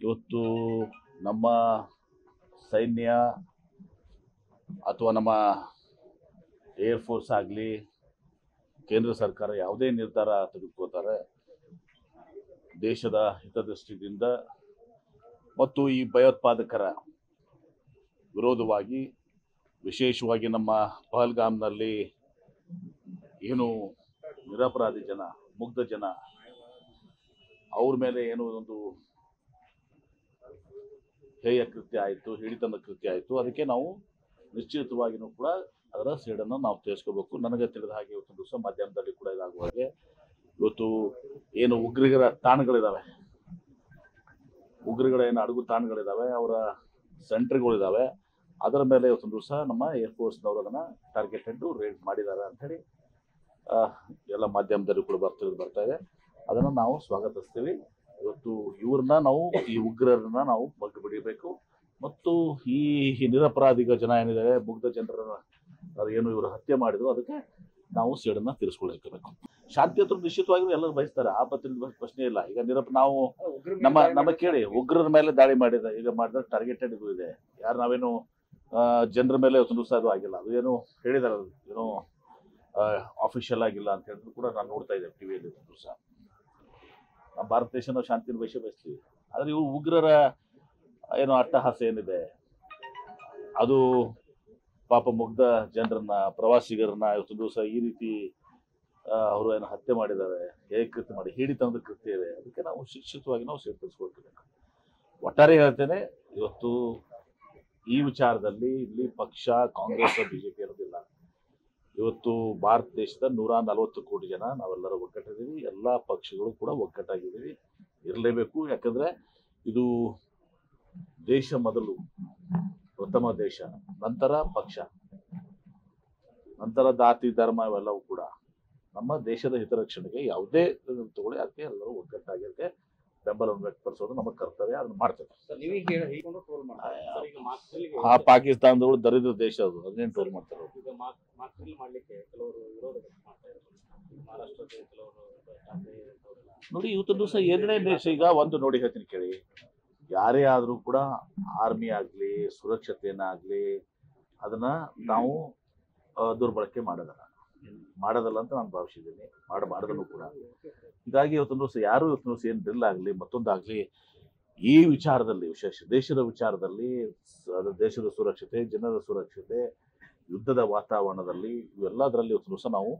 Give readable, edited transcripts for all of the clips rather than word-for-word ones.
ಇವತ್ತು ನಮ್ಮ ಸೈನ್ಯ ಅಥವಾ ನಮ್ಮ ಏರ್ ಫೋರ್ಸ್ ಆಗಲಿ ಕೇಂದ್ರ ಸರ್ಕಾರ ಯಾವುದೇ ನಿರ್ಧಾರ ತೆಗೆದುಕೋತಾರೆ ದೇಶದ ಹಿತದೃಷ್ಟಿಯಿಂದ ಮತ್ತು ಈ ಭಯೋತ್ಪಾದಕರ ವಿರೋಧವಾಗಿ ವಿಶೇಷವಾಗಿ ನಮ್ಮ ಪಹಲ್ಗಾಮ್ನಲ್ಲಿ ಏನು ನಿರಪರಾಧಿ ಜನ ಮುಗ್ಧ ಜನ ಅವ್ರ ಮೇಲೆ ಏನೋ ಒಂದು ಹೇಯ ಕೃತ್ಯ ಆಯಿತು, ಹಿಡಿತದ ಕೃತ್ಯ ಆಯಿತು. ಅದಕ್ಕೆ ನಾವು ನಿಶ್ಚಿತವಾಗಿಯೂ ಕೂಡ ಅದರ ಸೇಡನ್ನು ನಾವು ತೀರಿಸ್ಕೋಬೇಕು. ನನಗೆ ತಿಳಿದ ಹಾಗೆ ಇವತ್ತು ದಿವಸ ಮಾಧ್ಯಮದಲ್ಲಿ ಕೂಡ ಇದಾಗುವ ಹಾಗೆ ಇವತ್ತು ಏನು ಉಗ್ರರ ತಾಣಗಳಿದ್ದಾವೆ, ಉಗ್ರಗಳ ಏನು ಅಡಗು ತಾಣಗಳಿದ್ದಾವೆ, ಅವರ ಸೆಂಟರ್ಗಳಿದ್ದಾವೆ, ಅದರ ಮೇಲೆ ಇವತ್ತು ದಿವಸ ನಮ್ಮ ಏರ್ಫೋರ್ಸ್ನವರು ಅದನ್ನು ಟಾರ್ಗೆಟೆಡ್ ರೇಡ್ ಮಾಡಿದ್ದಾರೆ ಅಂಥೇಳಿ ಎಲ್ಲ ಮಾಧ್ಯಮದಲ್ಲಿ ಕೂಡ ಬರ್ತಾ ಇದೆ. ಅದನ್ನು ನಾವು ಸ್ವಾಗತಿಸ್ತೀವಿ. ಇವತ್ತು ಇವ್ರನ್ನ ನಾವು ಈ ಉಗ್ರರನ್ನ ನಾವು ಬಗ್ಗಿ ಬಿಡಬೇಕು ಮತ್ತು ಈ ನಿರಪರಾಧಿಗ ಜನ ಏನಿದ್ದಾರೆ ಮುಗ್ಧ ಜನರ ಏನು ಇವರು ಹತ್ಯೆ ಮಾಡಿದ್ರು ಅದಕ್ಕೆ ನಾವು ಸೇಡನ್ನು ತೀರಿಸ್ಕೊಳ್ಬೇಕು. ಶಾಂತಿ ಹತ್ರ ನಿಶ್ಚಿತವಾಗಿಯೂ ಎಲ್ಲರೂ ಬಯಸ್ತಾರೆ, ಆ ಪ್ರಶ್ನೆ ಇಲ್ಲ. ಈಗ ನಾವು ನಮ್ಮ ಕೇಳಿ ಉಗ್ರರ ಮೇಲೆ ದಾಳಿ ಮಾಡಿದ್ರೆ ಟಾರ್ಗೆಟೆಡ್ ಇದು ಇದೆ. ಯಾರು ನಾವೇನು ಜನರ ಮೇಲೆ ಒಂದು ದಿವಸ ಅದು ಆಗಿಲ್ಲ, ಅದು ಏನು ಹೇಳಿದಾರೆ, ಏನೋ ಆಫಿಷಿಯಲ್ ಆಗಿಲ್ಲ ಅಂತ ಹೇಳಿದ್ರು ಕೂಡ ನಾನು ನೋಡ್ತಾ ಇದ್ದೆ ಟಿವಿಯಲ್ಲಿ ದಿವಸ. ನಮ್ಮ ಭಾರತ ದೇಶ ನಾವು ಶಾಂತಿನ ಬಯಸ್ತೀವಿ. ಆದರೆ ಇವು ಉಗ್ರರ ಏನೋ ಅಟ್ಟಹಾಸ ಏನಿದೆ ಅದು ಪಾಪ ಮುಗ್ಧ ಜನರನ್ನ ಪ್ರವಾಸಿಗರನ್ನ ಇವತ್ತು ದಿವಸ ಈ ರೀತಿ ಅವರು ಏನು ಹತ್ಯೆ ಮಾಡಿದ್ದಾರೆ, ಹೇಗೆ ಕೃತ್ಯ ಮಾಡಿ ಹಿಡಿತಂದ ಕೃತ್ಯ ಇದೆ. ಅದಕ್ಕೆ ನಾವು ಶಿಕ್ಷಿತವಾಗಿ ನಾವು ಸೇರ್ಪಡಿಸ್ಕೊಳ್ಬೇಕು. ಒಟ್ಟಾರೆ ಹೇಳ್ತೇನೆ, ಇವತ್ತು ಈ ವಿಚಾರದಲ್ಲಿ ಇಲ್ಲಿ ಪಕ್ಷ ಕಾಂಗ್ರೆಸ್ ಬಿಜೆಪಿ ಇರೋದಿಲ್ಲ. ಇವತ್ತು ಭಾರತ ದೇಶದ 140 ಕೋಟಿ ಜನ ನಾವೆಲ್ಲರೂ ಒಗ್ಗಟ್ಟಿದ್ದೀವಿ. ಎಲ್ಲ ಪಕ್ಷಗಳು ಕೂಡ ಒಗ್ಗಟ್ಟಾಗಿದ್ದೀವಿ, ಇರಲೇಬೇಕು. ಯಾಕಂದ್ರೆ ಇದು ದೇಶ ಮೊದಲು, ಪ್ರಥಮ ದೇಶ, ನಂತರ ಪಕ್ಷ, ನಂತರ ಜಾತಿ ಧರ್ಮ ಇವೆಲ್ಲವೂ ಕೂಡ ನಮ್ಮ ದೇಶದ ಹಿತರಕ್ಷಣೆಗೆ ಯಾವುದೇ ತಗೊಳ್ಳಿ ಅದಕ್ಕೆ ಎಲ್ಲರೂ ಒಗ್ಗಟ್ಟಾಗಿರುತ್ತೆ. ಬೆಂಬಲವನ್ನು ವ್ಯಕ್ತಪಡಿಸೋದು ನಮ್ಮ ಕರ್ತವ್ಯ, ಅದನ್ನು ಮಾಡ್ತೇವೆ. ಆ ಪಾಕಿಸ್ತಾನದವರು ದರಿದ್ರ ದೇಶ, ಅದು ಅದನ್ನೇನು ಟೋಲ್ ಮಾಡ್ತಾರೆ ನೋಡಿ. ಇವತ್ತು ದಿವಸ ಎರಡನೇ ದೇಶ. ಈಗ ಒಂದು ನೋಡಿ ಹೇಳ್ತೀನಿ ಕೇಳಿ, ಯಾರೇ ಆದರೂ ಕೂಡ ಆರ್ಮಿ ಆಗಲಿ ಸುರಕ್ಷತೆಯನ್ನಾಗಲಿ ಅದನ್ನ ನಾವು ದುರ್ಬಳಕೆ ಮಾಡೋದಲ್ಲ ಅಂತ ನಾನು ಭಾವಿಸಿದ್ದೀನಿ, ಮಾಡೋದನ್ನು ಕೂಡ. ಹೀಗಾಗಿ ಇವತ್ತೊಂದು ದಿವಸ ಯಾರು ಇವತ್ತು ದಿವಸ ಏನು ಡ್ರಿಲ್ ಆಗಲಿ ಮತ್ತೊಂದಾಗಲಿ ಈ ವಿಚಾರದಲ್ಲಿ, ವಿಶೇಷ ದೇಶದ ವಿಚಾರದಲ್ಲಿ, ದೇಶದ ಸುರಕ್ಷತೆ, ಜನರ ಸುರಕ್ಷತೆ, ಯುದ್ಧದ ವಾತಾವರಣದಲ್ಲಿ ಇವೆಲ್ಲದರಲ್ಲಿ ಇವತ್ತು ದಿವಸ ನಾವು,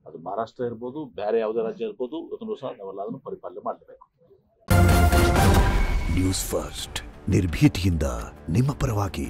ಅದು ಮಹಾರಾಷ್ಟ್ರ ಇರ್ಬೋದು, ಬೇರೆ ಯಾವುದೇ ರಾಜ್ಯ ಇರ್ಬೋದು, ಇವತ್ತು ದಿವಸ ನಾವೆಲ್ಲ ಅದನ್ನು ಪರಿಪಾಲನೆ ಮಾಡಬೇಕು. ನ್ಯೂಸ್ ಫಸ್ಟ್, ನಿರ್ಭೀತಿಯಿಂದ ನಿಮ್ಮ ಪರವಾಗಿ.